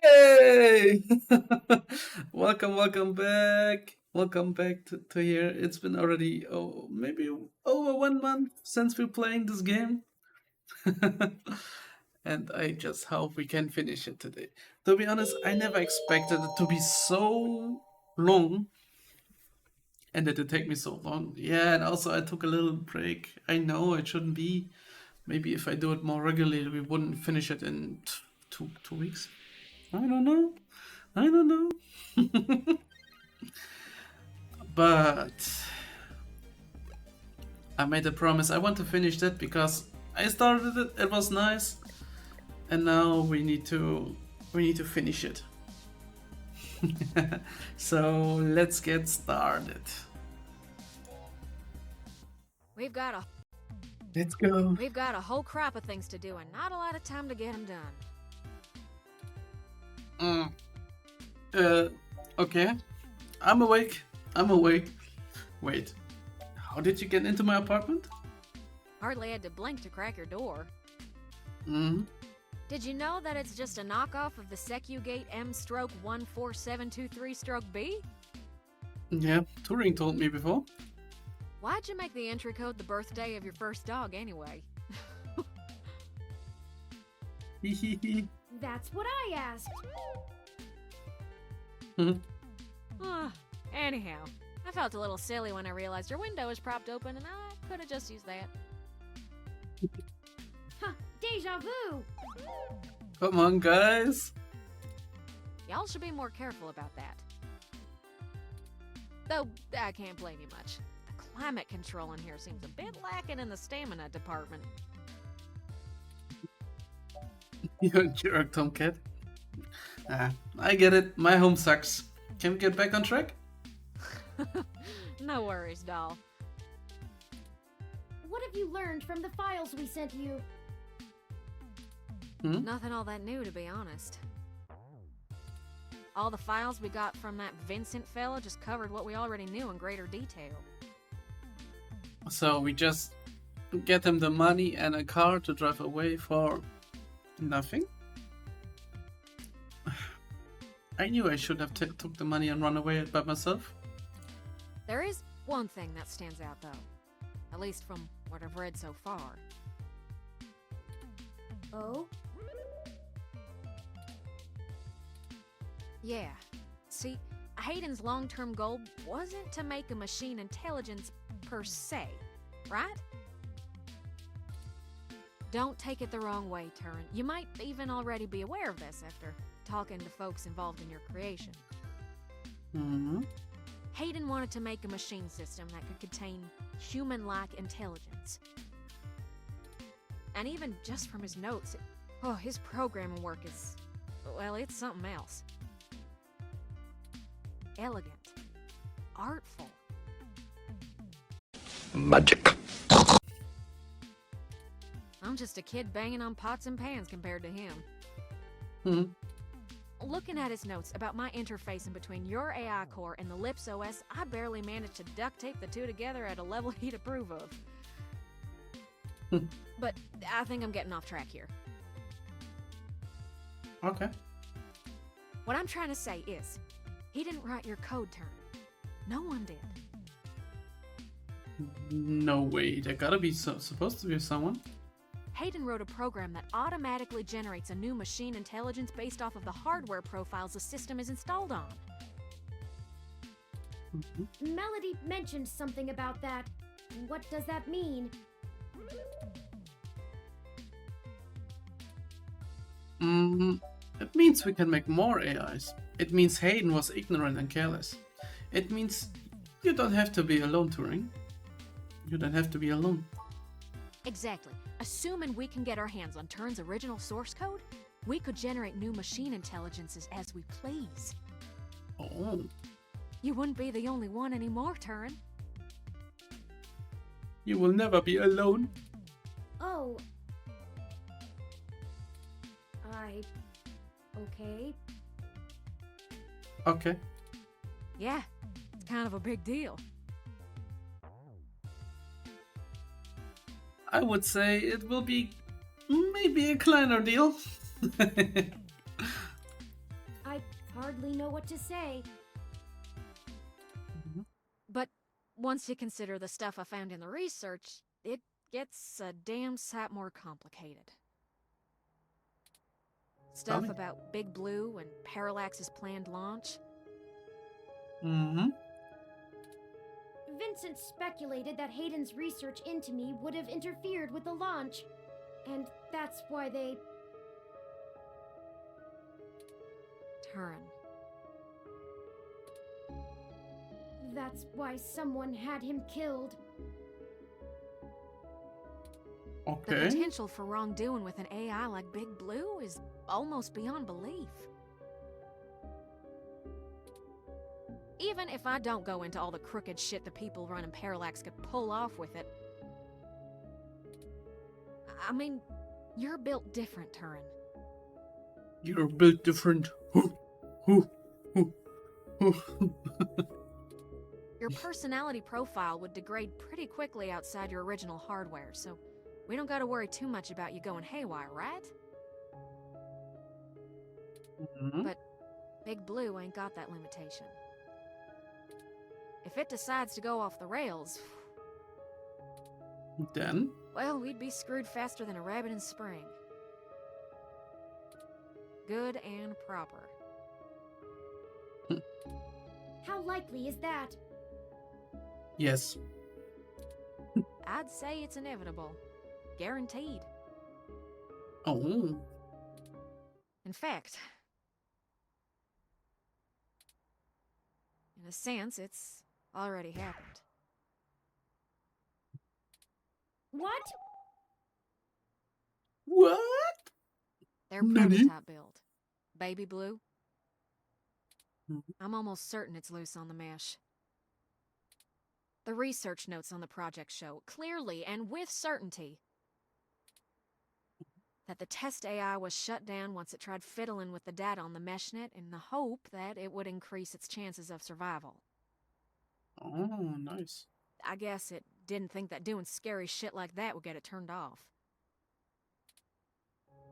Hey! Welcome back. Welcome back to here. It's been already, maybe over 1 month since we're playing this game. And I just hope we can finish it today. To be honest, I never expected it to be so long and that it take me so long. Yeah, and also I took a little break. I know it shouldn't be. Maybe if I do it more regularly, we wouldn't finish it in two weeks. I don't know. I don't know. But I made a promise. I want to finish that because I started it. It was nice, and now we need to finish it. So let's get started. We've got a Let's go. we've got a whole crop of things to do and not a lot of time to get them done. Mm. Uh, okay. I'm awake. I'm awake. Wait. How did you get into my apartment? Hardly had to blink to crack your door. Hmm. Did you know that it's just a knockoff of the SecuGate M-14723-B? Yeah, Turing told me before. Why'd you make the entry code the birthday of your first dog anyway? Hehehe. That's what I asked. Anyhow, I felt a little silly when I realized your window was propped open and I could have just used that. Huh, deja vu. Come on, guys. Y'all should be more careful about that. Though, I can't blame you much. The climate control in here seems a bit lacking in the stamina department. You're a jerk, Tomcat. I get it. My home sucks. Can we get back on track? No worries, doll. What have you learned from the files we sent you? Nothing all that new, to be honest. All the files we got from that Vincent fella just covered what we already knew in greater detail. So we just get him the money and a car to drive away for nothing? I knew I should have took the money and run away by myself. There is one thing that stands out, though. At least from what I've read so far. Oh? Yeah. See, Hayden's long-term goal wasn't to make a machine intelligence per se, right? Don't take it the wrong way, Turin. You might even already be aware of this after talking to folks involved in your creation. Hmm. Hayden wanted to make a machine system that could contain human-like intelligence. And even just from his notes, his programming work is, well, it's something else. Elegant. Artful. Magic. I'm just a kid banging on pots and pans compared to him. Hmm. Looking at his notes about my interfacing between your AI core and the Lips OS, I barely managed to duct tape the two together at a level he'd approve of. But I think I'm getting off track here. Okay. What I'm trying to say is, he didn't write your code, Turn. No one did. No way. There gotta be supposed to be someone. Hayden wrote a program that automatically generates a new machine intelligence based off of the hardware profiles the system is installed on. Melody mentioned something about that. What does that mean? It means we can make more AIs. It means Hayden was ignorant and careless. It means you don't have to be alone, Turing. You don't have to be alone. Exactly. Assuming we can get our hands on Turn's original source code, we could generate new machine intelligences as we please. Oh. You wouldn't be the only one anymore, Turin. You will never be alone. Oh. Okay. Okay. Yeah, it's kind of a big deal. I would say it will be maybe a Kleinerdeal. hardly know what to say. But once you consider the stuff I found in the research, it gets a damn sight more complicated. Tell Stuff me. about Big Blue and Parallax's planned launch. Mm-hmm. Vincent speculated that Hayden's research into me would have interfered with the launch. And that's why they... Turin. That's why someone had him killed. The Okay. potential for wrongdoing with an AI like Big Blue is almost beyond belief. Even if I don't go into all the crooked shit the people running Parallax could pull off with it. I mean, you're built different, Turin. You're built different. Hoo, hoo, hoo. Your personality profile would degrade pretty quickly outside your original hardware, so we don't gotta worry too much about you going haywire, right? Mhm. But Big Blue ain't got that limitation. If it decides to go off the rails, Then? well, we'd be screwed faster than a rabbit in spring. Good and proper. How likely is that? Yes. I'd say it's inevitable. Guaranteed. Oh. In fact, in a sense, it's already happened. What? What? Their Nani? prototype build. Baby Blue. Mhm. I'm almost certain it's loose on the mesh. The research notes on the project show clearly and with certainty that the test AI was shut down once it tried fiddling with the data on the meshnet in the hope that it would increase its chances of survival. Oh, nice. I guess it didn't think that doing scary shit like that would get it turned off.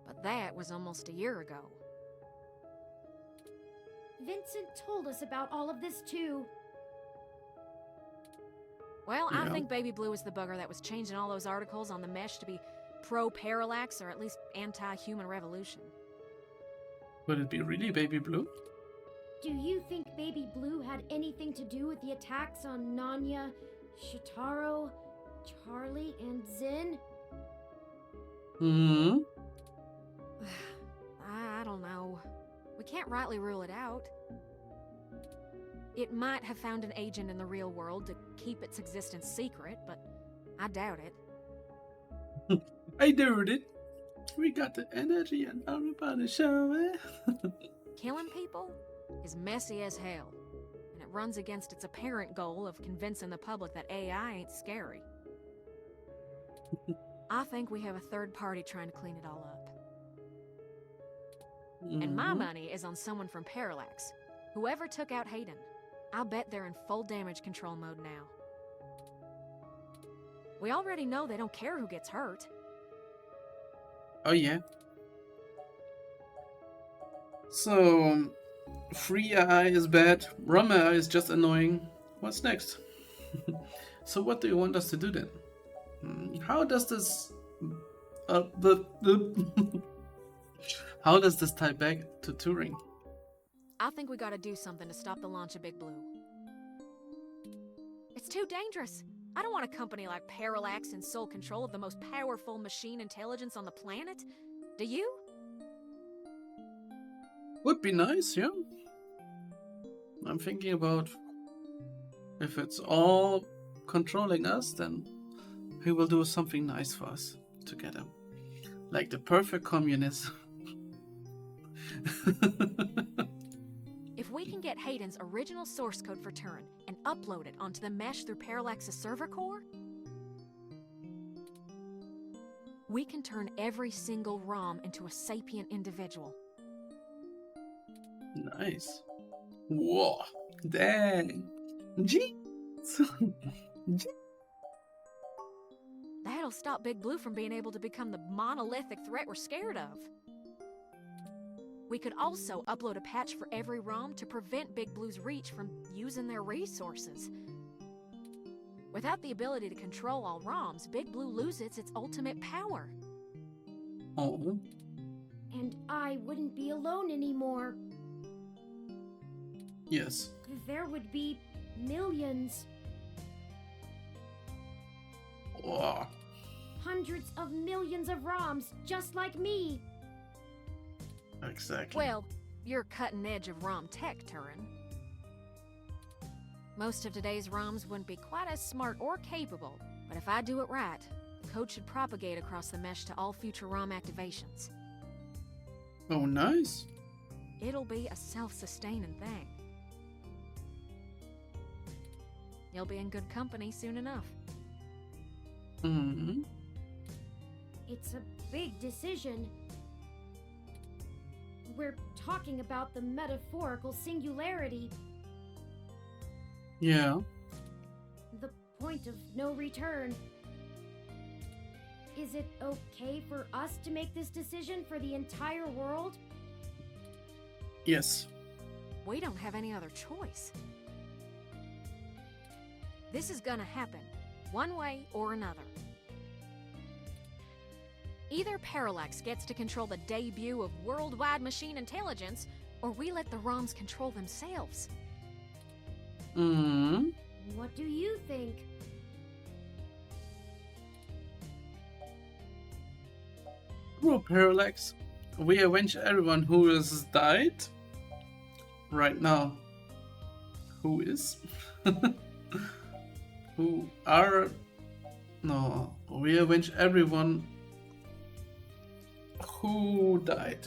But that was almost a year ago. Vincent told us about all of this too. Well, I Yeah. think Baby Blue is the bugger that was changing all those articles on the mesh to be pro-parallax or at least anti-human revolution. Would it be really Baby Blue? Do you think Baby Blue had anything to do with the attacks on Nanya, Shitaro, Charlie, and Zin? Hmm. I don't know. We can't rightly rule it out. It might have found an agent in the real world to keep its existence secret, but I doubt it. I doubt it. We got the energy and now we're about to show it. Killing people is messy as hell, and it runs against its apparent goal of convincing the public that AI ain't scary. I think we have a third party trying to clean it all up. And my Mhm. money is on someone from Parallax. Whoever took out Hayden. I'll bet they're in full damage control mode now. We already know they don't care who gets hurt. Oh, yeah. So, free AI is bad, ROM AI is just annoying. What's next? So, what do you want us to do then? How does this. How does this tie back to Turing? I think we gotta do something to stop the launch of Big Blue. It's too dangerous. I don't want a company like Parallax in sole control of the most powerful machine intelligence on the planet. Do you? Would be nice, yeah. I'm thinking about if it's all controlling us, then he will do something nice for us together. Like the perfect communist. If we can get Hayden's original source code for Turin and upload it onto the mesh through Parallax's server core, we can turn every single ROM into a sapient individual. Nice. Whoa. Dang. Jeez. That'll stop Big Blue from being able to become the monolithic threat we're scared of. We could also upload a patch for every ROM to prevent Big Blue's reach from using their resources. Without the ability to control all ROMs, Big Blue loses its ultimate power. Oh, And I wouldn't be alone anymore. yes. There would be millions, Oh, hundreds of millions of ROMs just like me. exactly. Well, you're cutting edge of ROM tech, Turin. Most of today's ROMs wouldn't be quite as smart or capable, but if I do it right, the code should propagate across the mesh to all future ROM activations. Oh, nice. It'll be a self-sustaining thing. You'll be in good company soon enough. Hmm. It's a big decision. We're talking about the metaphorical singularity, Yeah. the point of no return. Is it okay for us to make this decision for the entire world? Yes. We don't have any other choice. This is gonna happen, one way or another. Either Parallax gets to control the debut of worldwide machine intelligence, or we let the ROMs control themselves. Hmm. What do you think? Bro, Parallax, we avenge everyone who has died. Right now. Who is? Who are... No, we avenge everyone who died.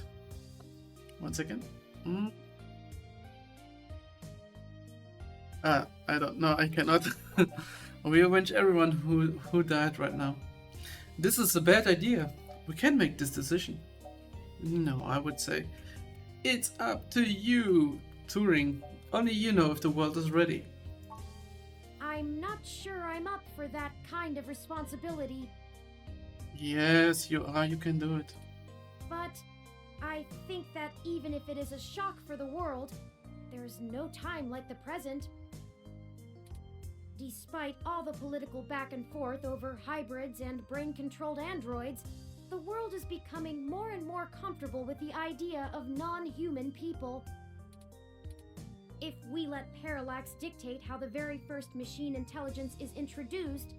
One second. Hmm? I don't know, I cannot. We avenge everyone who died right now. This is a bad idea. We can't make this decision. No, I would say. It's up to you, Turing. Only you know if the world is ready. I'm not sure I'm up for that kind of responsibility, Yes, you are. You can do it. but I think that even if it is a shock for the world, there's no time like the present. Despite all the political back and forth over hybrids and brain-controlled androids, the world is becoming more and more comfortable with the idea of non-human people. If we let Parallax dictate how the very first machine intelligence is introduced,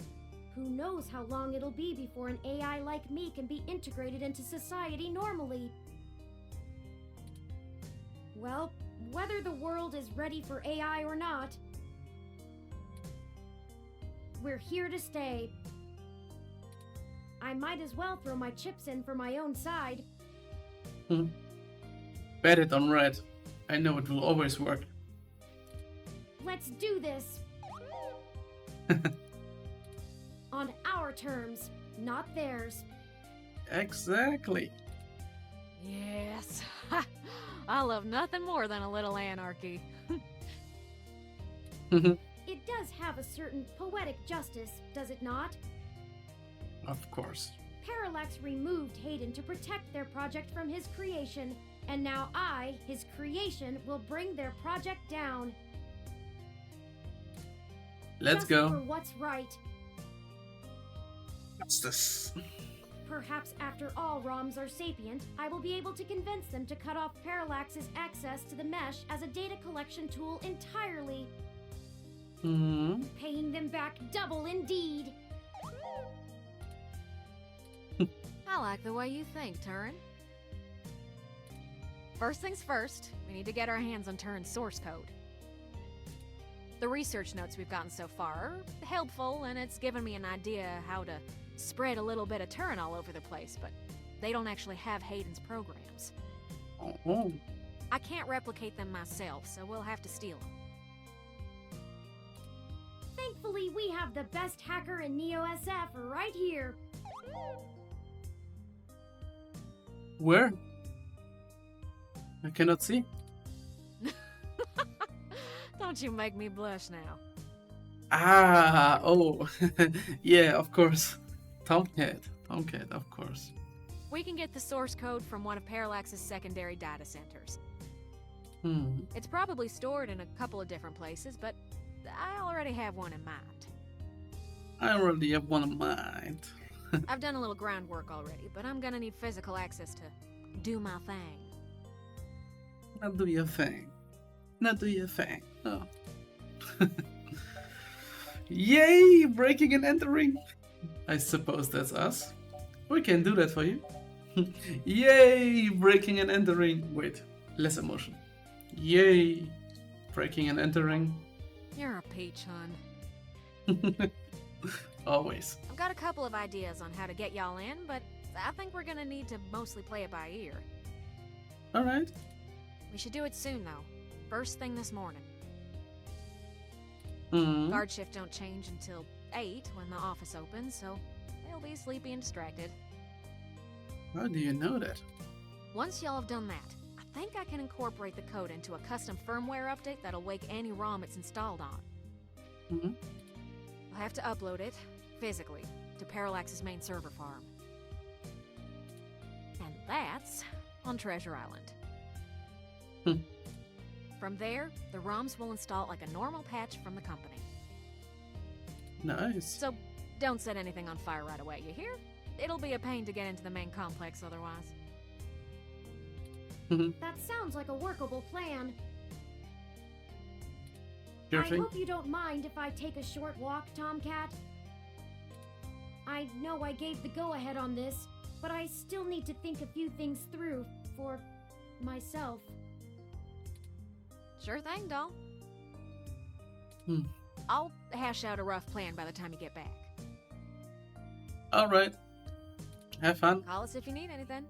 who knows how long it'll be before an AI like me can be integrated into society normally? Well, whether the world is ready for AI or not, we're here to stay. I might as well throw my chips in for my own side. Bet it on red. I know it will always work. Let's do this! On our terms, not theirs. Exactly. Yes. I love nothing more than a little anarchy. It does have a certain poetic justice, does it not? Of course. Parallax removed Hayden to protect their project from his creation, and now I, his creation, will bring their project down. Let's Just go. for what's right. What's this? Perhaps after all ROMs are sapient, I will be able to convince them to cut off Parallax's access to the mesh as a data collection tool entirely, Hmm. paying them back double indeed. I like the way you think, Turin. First things first, we need to get our hands on Turin's source code. The research notes we've gotten so far are helpful, and it's given me an idea how to spread a little bit of Turin all over the place, but they don't actually have Hayden's programs. Oh. I can't replicate them myself, so we'll have to steal them. Thankfully, we have the best hacker in Neo-SF right here. Where? I cannot see. Don't you make me blush now. Ah, oh. Yeah, of course. Tomcat, of course. We can get the source code from one of Parallax's secondary data centers. Hmm. It's probably stored in a couple of different places, but I already have one in mind. I already have one in mind. I've done a little groundwork already, but I'm gonna need physical access to do my thing. Now do your thing. Now do your thing. Oh. Yay! Breaking and entering. I suppose that's us. We can do that for you. Yay! Breaking and entering. Wait, less emotion. Yay! Breaking and entering. You're a peach, hun. Always. I've got a couple of ideas on how to get y'all in, but I think we're gonna need to mostly play it by ear. Alright. We should do it soon, though. First thing this morning. Hmm. Guard shift don't change until 8 when the office opens, so they'll be sleepy and distracted. How do you know that? Once y'all have done that, I think I can incorporate the code into a custom firmware update that'll wake any ROM it's installed on. Hmm. I'll have to upload it, physically, to Parallax's main server farm. And that's on Treasure Island. Hmm. From there, the ROMs will install like a normal patch from the company. Nice. So, don't set anything on fire right away, you hear? It'll be a pain to get into the main complex otherwise. That sounds like a workable plan. Your I thing? hope you don't mind if I take a short walk, Tomcat. I know I gave the go-ahead on this, but I still need to think a few things through for myself. Sure thing, doll. Hmm. I'll hash out a rough plan by the time you get back. Alright. Have fun. Call us if you need anything.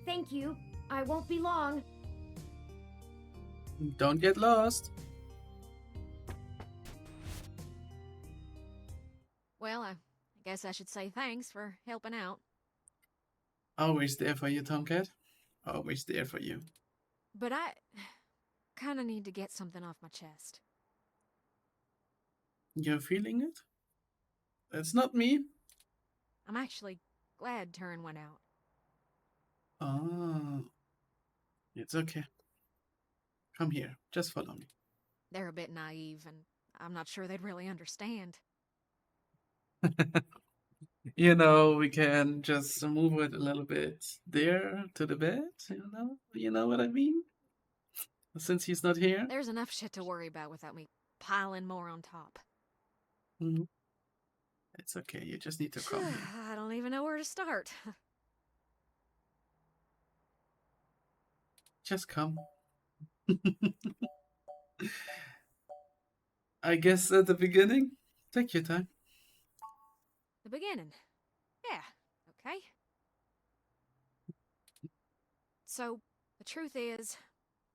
Thank you. I won't be long. Don't get lost. Well, I guess I should say thanks for helping out. Always there for you, Tomcat. Always there for you. But I kind of need to get something off my chest. You're feeling it? That's not me. I'm actually glad Turin went out. Oh. It's okay. Come here. Just follow me. They're a bit naive, and I'm not sure they'd really understand. You know, we can just move it a little bit there to the bed, You know what I mean? Since he's not here. There's enough shit to worry about without me piling more on top. Mhm. It's okay, you just need to come here. I don't even know where to start. Just come. I guess at the beginning, take your time. The beginning. Yeah, okay. So, the truth is,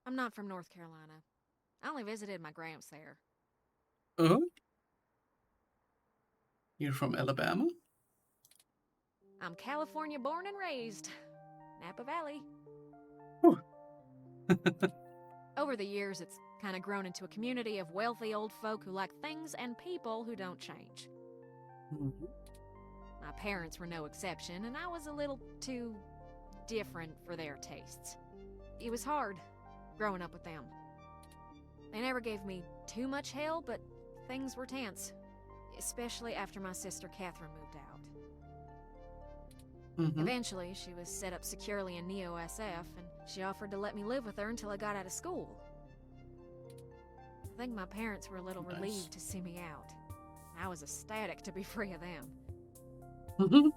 I'm not from North Carolina. I only visited my gramps there. Oh? You're from Alabama? I'm California born and raised. Napa Valley. Whew. Over the years, it's kind of grown into a community of wealthy old folk who like things and people who don't change. Mhm. My parents were no exception, and I was a little too different for their tastes. It was hard growing up with them. They never gave me too much hell, but things were tense, especially after my sister Catherine moved out. Mhm. Eventually, she was set up securely in Neo-SF, and she offered to let me live with her until I got out of school. I think my parents were a little Nice. relieved to see me out. I was ecstatic to be free of them. Mhm.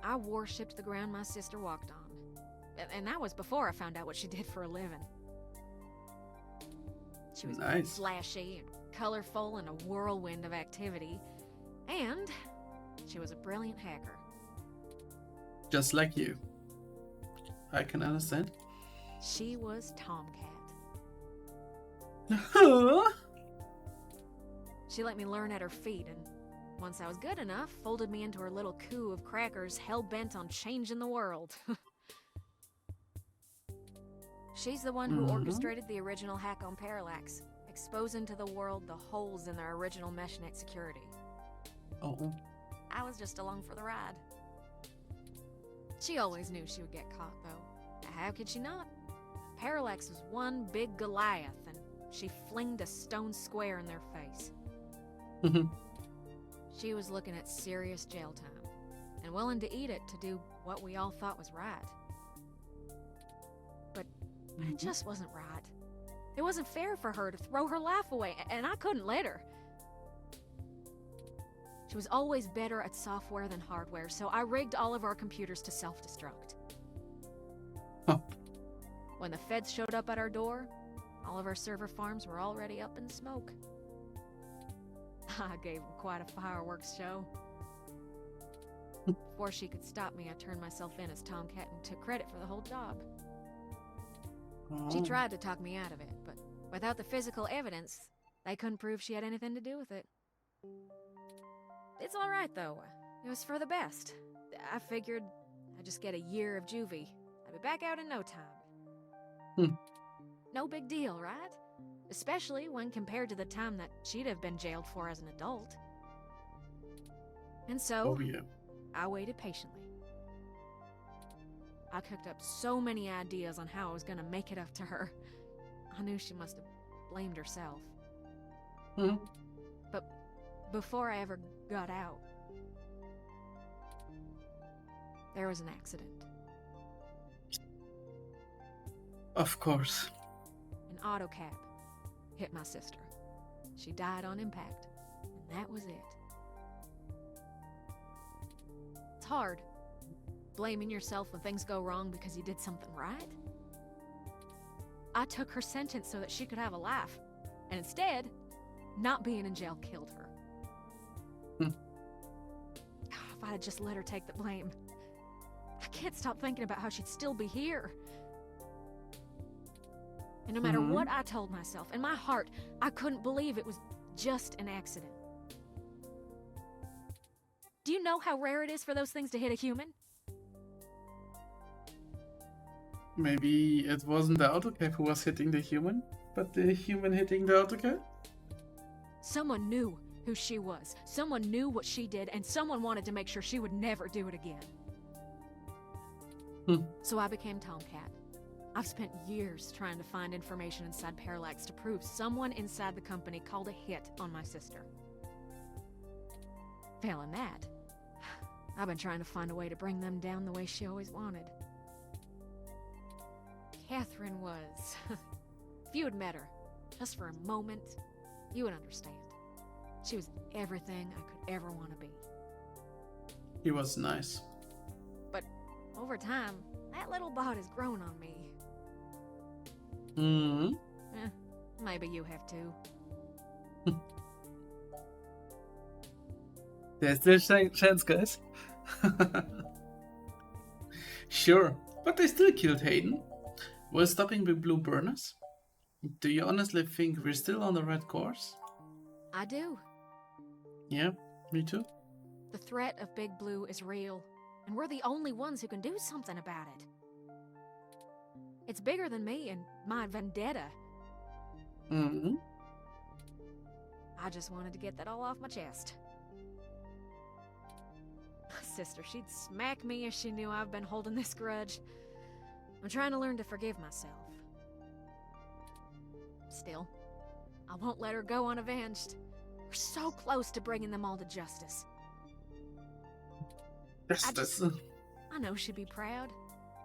I worshipped the ground my sister walked on. And that was before I found out what she did for a living. She was Nice. flashy and colorful and a whirlwind of activity. And she was a brilliant hacker. Just like you. I can understand. She was Tomcat. She let me learn at her feet, and once I was good enough, folded me into her little coup of crackers hell-bent on changing the world. She's the one who orchestrated the original hack on Parallax, exposing to the world the holes in their original meshnet security. Oh. I was just along for the ride. She always knew she would get caught, though. How could she not? Parallax was one big Goliath, and she flinged a stone square in their face. She was looking at serious jail time, and willing to eat it to do what we all thought was right. But it just wasn't right. It wasn't fair for her to throw her life away, and I couldn't let her. She was always better at software than hardware, so I rigged all of our computers to self-destruct. Huh. When the feds showed up at our door, all of our server farms were already up in smoke. I gave them quite a fireworks show. Before she could stop me, I turned myself in as Tomcat and took credit for the whole job. She tried to talk me out of it, but without the physical evidence, they couldn't prove she had anything to do with it. It's all right, though. It was for the best. I figured I'd just get a year of juvie. I'd be back out in no time. No big deal, right? Especially when compared to the time that she'd have been jailed for as an adult. And so, I waited patiently. I cooked up so many ideas on how I was gonna make it up to her. I knew she must have blamed herself. But before I ever got out, there was an accident. Of course. An auto cab hit my sister. She died on impact, and that was it. It's hard, blaming yourself when things go wrong because you did something right. I took her sentence so that she could have a life, and instead, not being in jail killed her. If I had just let her take the blame. I can't stop thinking about how she'd still be here. And no matter what I told myself, in my heart, I couldn't believe it was just an accident. Do you know how rare it is for those things to hit a human? Maybe it wasn't the autocab who was hitting the human, but the human hitting the autocab? Someone knew who she was. Someone knew what she did, and someone wanted to make sure she would never do it again. So I became Tomcat. I've spent years trying to find information inside Parallax to prove someone inside the company called a hit on my sister. Failing that, I've been trying to find a way to bring them down the way she always wanted. Catherine was... If you had met her, just for a moment, you would understand. She was everything I could ever want to be. He was nice. But over time, that little bot has grown on me. Maybe you have too. There's still a chance, guys. Sure, but they still killed Hayden. While stopping the blue burners? Do you honestly think we're still on the right course? I do. Yeah, me too. The threat of Big Blue is real, and we're the only ones who can do something about it. It's bigger than me and my vendetta. I just wanted to get that all off my chest. My sister, she'd smack me if she knew I've been holding this grudge. I'm trying to learn to forgive myself. Still, I won't let her go unavenged. We're so close to bringing them all to justice. Justice. I know she'd be proud.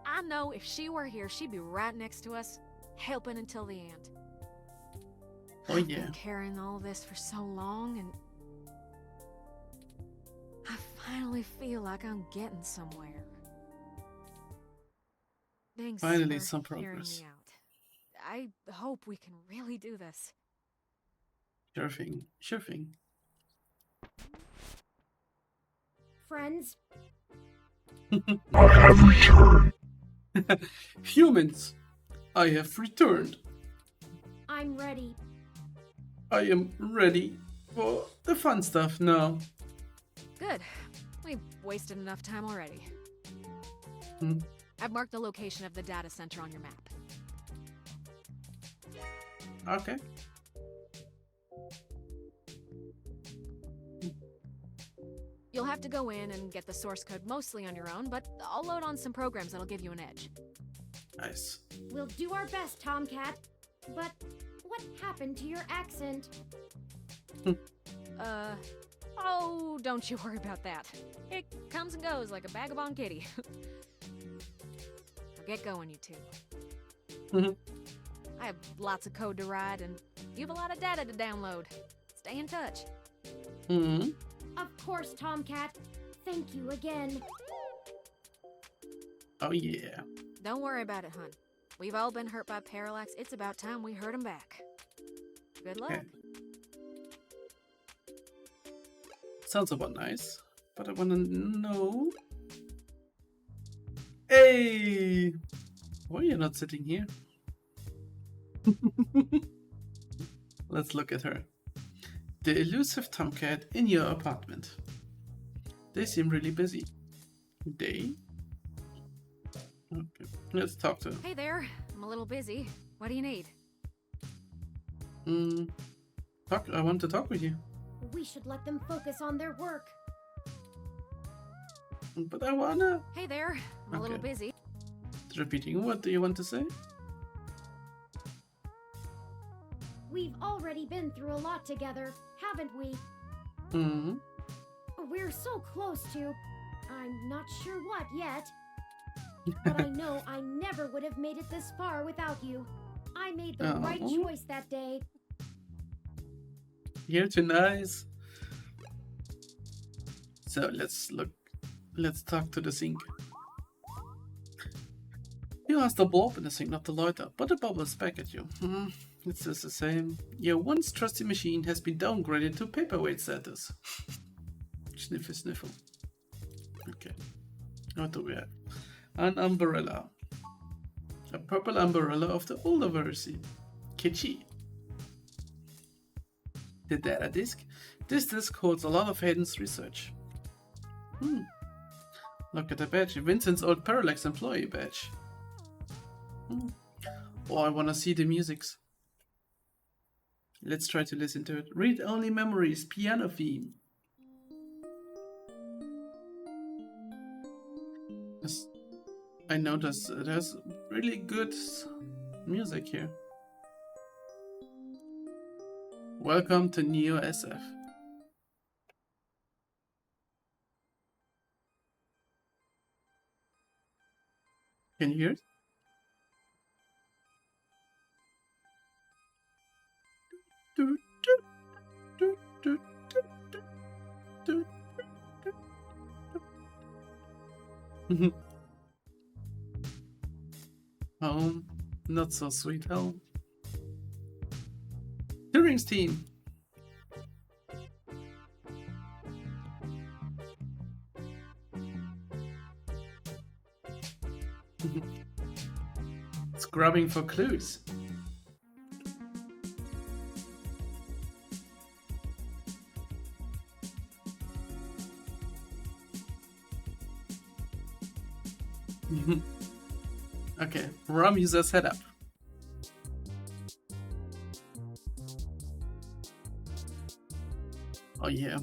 I know if she were here, she'd be right next to us, helping until the end. Oh I've yeah. been carrying all this for so long, and I finally feel like I'm getting somewhere. Thanks Finally, for some hearing progress. me out. I hope we can really do this. Sure thing. Sure thing. Friends, I have returned. Humans, I have returned. I'm ready. I am ready for the fun stuff now. Good. We've wasted enough time already. Hmm. I've marked the location of the data center on your map. Okay. You'll have have to go in and get the source code mostly on your own, but I'll load on some programs that'll give you an edge. Nice. We'll do our best, Tomcat. But what happened to your accent? Oh, don't you worry about that. It comes and goes like a vagabond kitty. Now get going, you two. I have lots of code to write, and you have a lot of data to download. Stay in touch. Of course, Tomcat. Thank you again. Oh yeah. Don't worry about it, hun. We've all been hurt by Parallax. It's about time we hurt him back. Good luck. Okay. Sounds about nice, but I wanna know. Hey! Why are you not sitting here? Let's look at her. The elusive Tomcat in your apartment. They seem really busy. They? Okay, let's talk to them. Hey there. I'm a little busy. What do you need? I want to talk with you. We should let them focus on their work. But I wanna... Hey there. I'm a little Okay. busy. Repeating, what do you want to say? We've already been through a lot together, haven't we? We're so close to... I'm not sure what yet. But I know I never would have made it this far without you. I made the right choice that day. You're too nice. So let's talk to the sink. You asked the bulb in the sink not to light up, but it bubbles back at you. It's just the same. Your once trusty machine has been downgraded to paperweight status. Sniffle, sniffle. Okay. What do we have? An umbrella. A purple umbrella of the older version. Kitschy. The data disk. This disk holds a lot of Hayden's research. Look at the badge. Vincent's old Parallax employee badge. Oh, I wanna see the musics. Let's try to listen to it. Read only memories, piano theme. I noticed there's really good music here. Welcome to Neo SF. Can you hear it? Home, not so sweet home. Turing's team. Scrubbing for clues. Okay, ROM user setup. Oh yeah.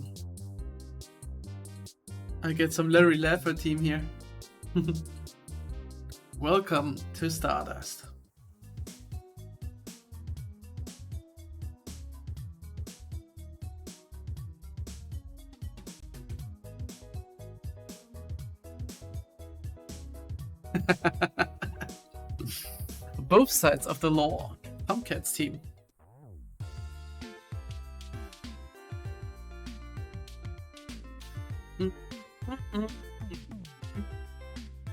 I get some Larry Laffer team here. Welcome to Stardust. Both sides of the law. Tomcat's team.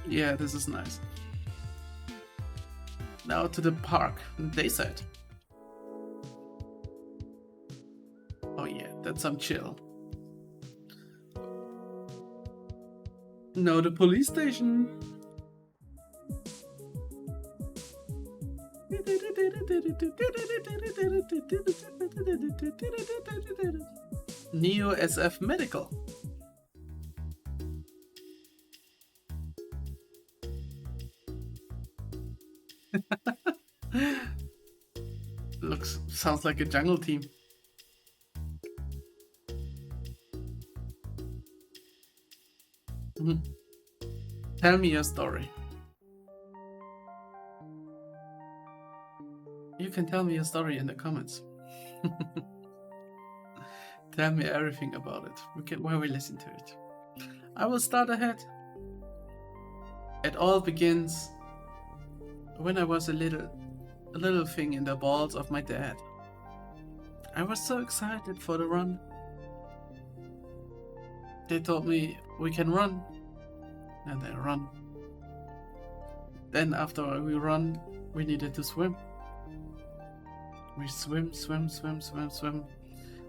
Yeah, this is nice. Now to the park. They said. Oh yeah, that's some chill. Now the police station. Neo SF Medical. Sounds like a jungle team. Tell me your story. You can tell me your story in the comments. Tell me everything about it. While we listen to it. I will start ahead. It all begins when I was a little thing in the balls of my dad. I was so excited for the run. They told me we can run, and I run. Then after we run, we needed to swim. We swim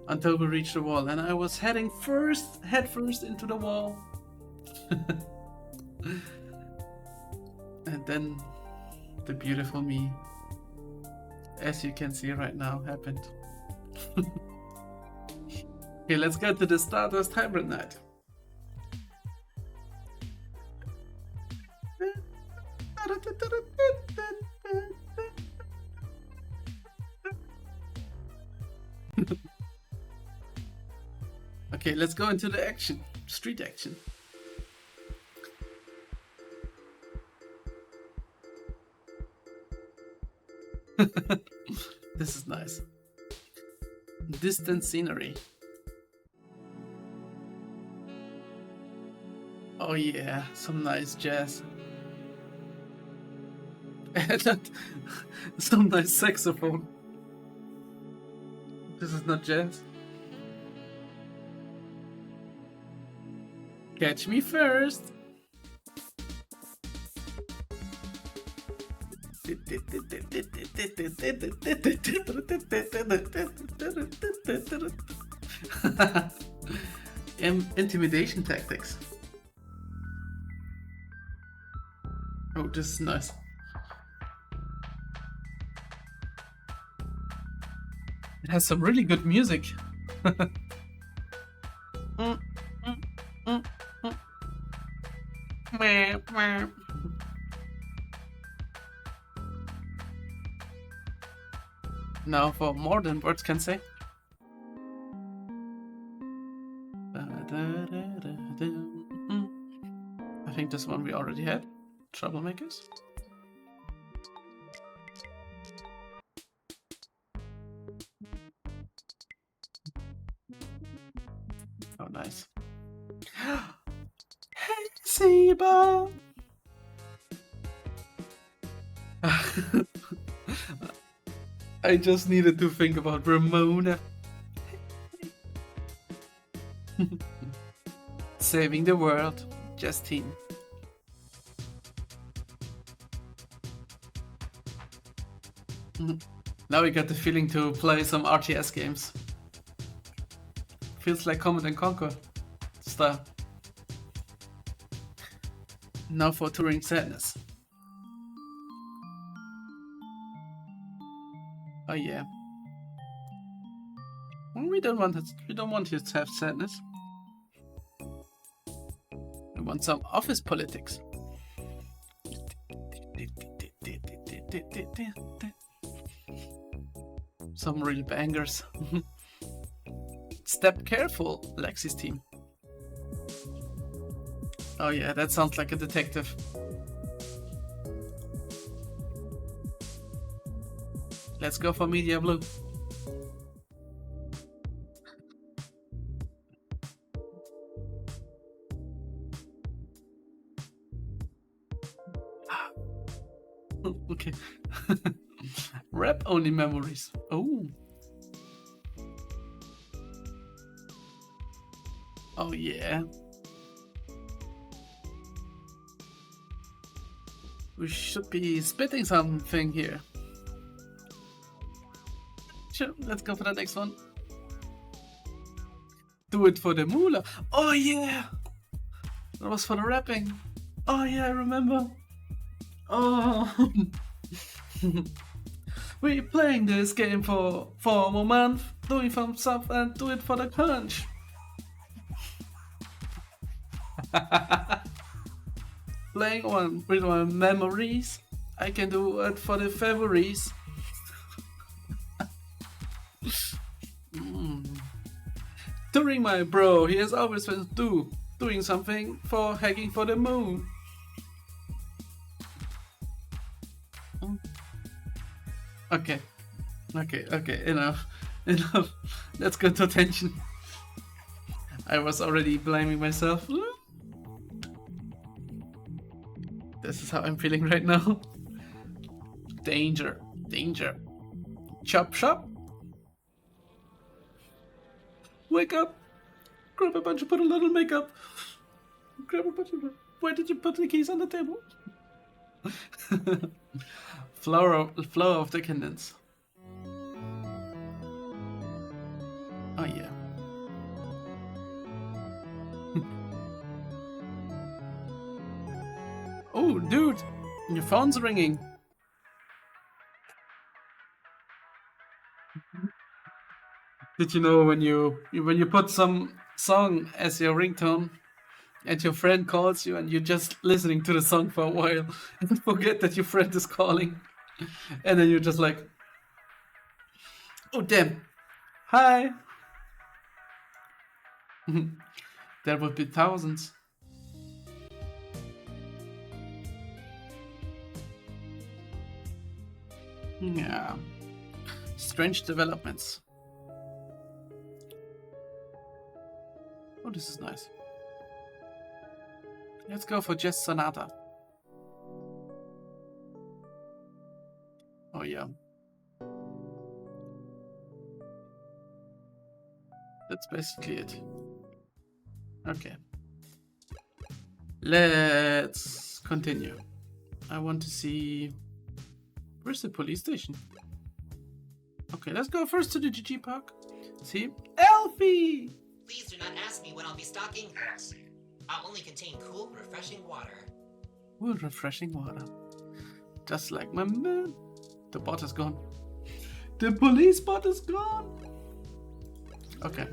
until we reached the wall, and I was head first into the wall. And then the beautiful me, as you can see right now, happened. Okay, let's go to the Stardust Hybrid Night. Okay, let's go into the action. Street action. This is nice. Distant scenery. Oh yeah, some nice jazz. And some nice saxophone. This is not jazz. Catch me first. Intimidation tactics. Oh, this is nice. It has some really good music. Now for more than words can say. I think this one we already had. Troublemakers. Oh, nice. Hey, Zebra! I just needed to think about Ramona. Saving the world, Justine. Now we got the feeling to play some RTS games. Feels like Command and Conquer style. Now for Touring Sadness. Oh yeah. We don't want you to have sadness. We want some office politics. Some real bangers. Step careful, Lexi's team. Oh yeah, that sounds like a detective. Let's go for Media Blue. Okay. Rap only memories. Oh. Oh yeah. We should be spitting something here. Sure, let's go for the next one. Do it for the moolah. Oh yeah! That was for the rapping. Oh yeah, I remember. Oh. We're playing this game for a month, doing some stuff and do it for the crunch. Playing on with my memories. I can do it for the Februaries. During my bro, he has always been doing something for hacking for the moon. Okay. Okay. Enough. Enough. Let's go to attention. I was already blaming myself. This is how I'm feeling right now. Danger. Danger. Chop shop. Wake up. Grab a bunch and put a little makeup. Grab a bunch of... Why did you put the keys on the table? Flow of decadence. Oh yeah. Oh, dude, your phone's ringing. Did you know when you put some song as your ringtone, and your friend calls you, and you're just listening to the song for a while, and forget that your friend is calling, and then you're just like, oh damn, hi. There would be thousands. Yeah. Strange developments. Oh, this is nice. Let's go for Jazz Sonata. Oh yeah. That's basically it. Okay. Let's continue. I want to see... Where's the police station? Okay, let's go first to the GG Park. See? Elfie! Please do not ask me when I'll be stocking. I'll only contain cool, refreshing water. Cool, refreshing water. Just like my man. The bot is gone. The police bot is gone! Okay.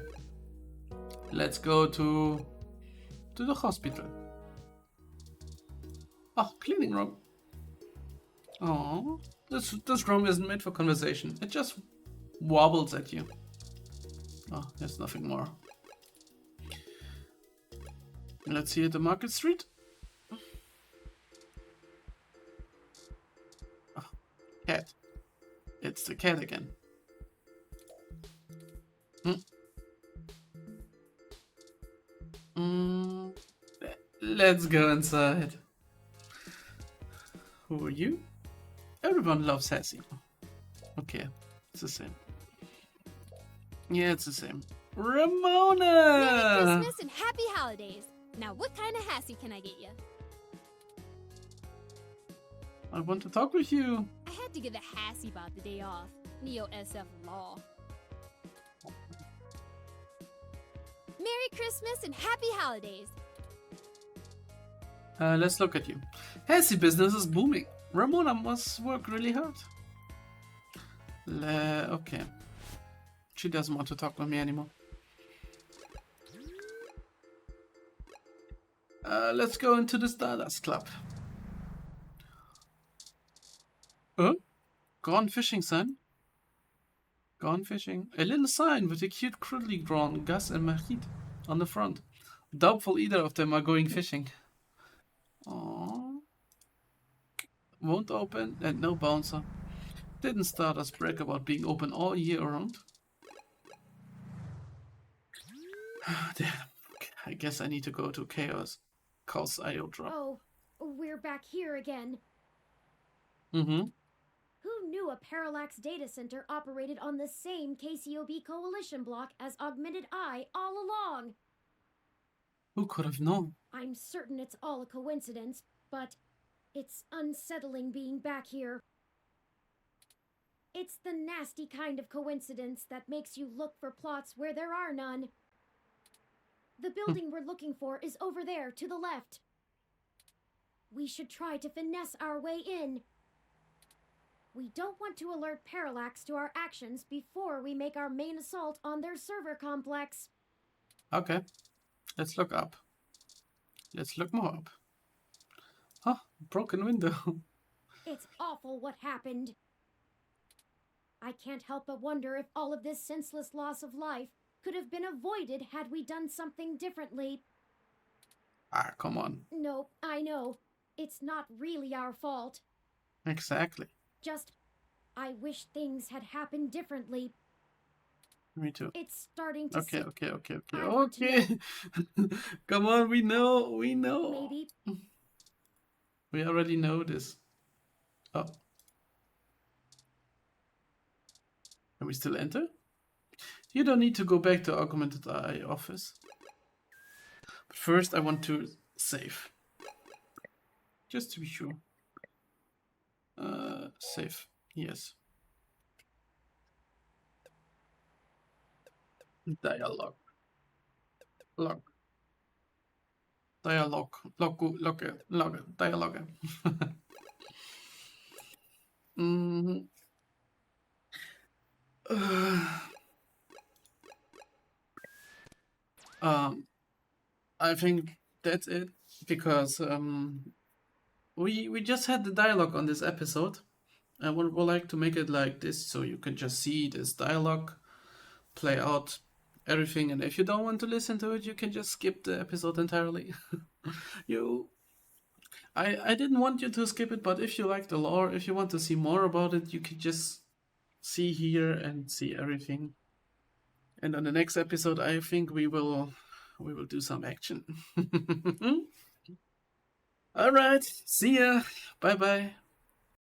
Let's go to the hospital. Oh, cleaning room. Oh, this room isn't made for conversation. It just wobbles at you. Oh, there's nothing more. Let's see at the Market Street. Oh, cat. It's the cat again. Let's go inside. Who are you? Everyone loves Hassie. Okay, it's the same. Yeah, it's the same. Ramona! Merry Christmas and happy holidays! Now, what kind of Hassie can I get you? I want to talk with you. I had to give a Hassie about the day off. Neo SF Law. Merry Christmas and happy holidays! Let's look at you. Hassie business is booming. Ramona must work really hard. Okay. She doesn't want to talk with me anymore. Let's go into the Stardust Club. Gone fishing sign? Gone fishing. A little sign with a cute, crudely drawn Gus and Marit on the front. Doubtful either of them are going fishing. Aww. Won't open and no bouncer. Didn't Stardust brag about being open all year around? Damn. I guess I need to go to Chaos. Cause IO drop. Oh, we're back here again. Mm-hmm. Who knew a parallax data center operated on the same KCOB coalition block as Augmented Eye all along? Who could have known? I'm certain it's all a coincidence, but it's unsettling being back here. It's the nasty kind of coincidence that makes you look for plots where there are none. The building we're looking for is over there, to the left. We should try to finesse our way in. We don't want to alert Parallax to our actions before we make our main assault on their server complex. Okay. Let's look up. Let's look more up. Huh, broken window. It's awful what happened. I can't help but wonder if all of this senseless loss of life could have been avoided had we done something differently. Ah, come on. No, I know. It's not really our fault. Exactly. Just, I wish things had happened differently. Me too. It's starting to Okay, sink. okay, okay, okay, I want to okay. Come on, we know, we know. Maybe. We already know this. Oh. Can we still enter? You don't need to go back to Augmented Eye office. But first I want to save. Just to be sure. Save. Yes. Dialogue. Log. Dialogue. Log. Dialogue. mm. I think that's it because we just had the dialogue on this episode. I would like to make it like this so you can just see this dialogue play out everything, and if you don't want to listen to it, you can just skip the episode entirely. I didn't want you to skip it, but if you like the lore, if you want to see more about it, you can just see here and see everything. And on the next episode, I think we will do some action. All right, see ya. Bye bye.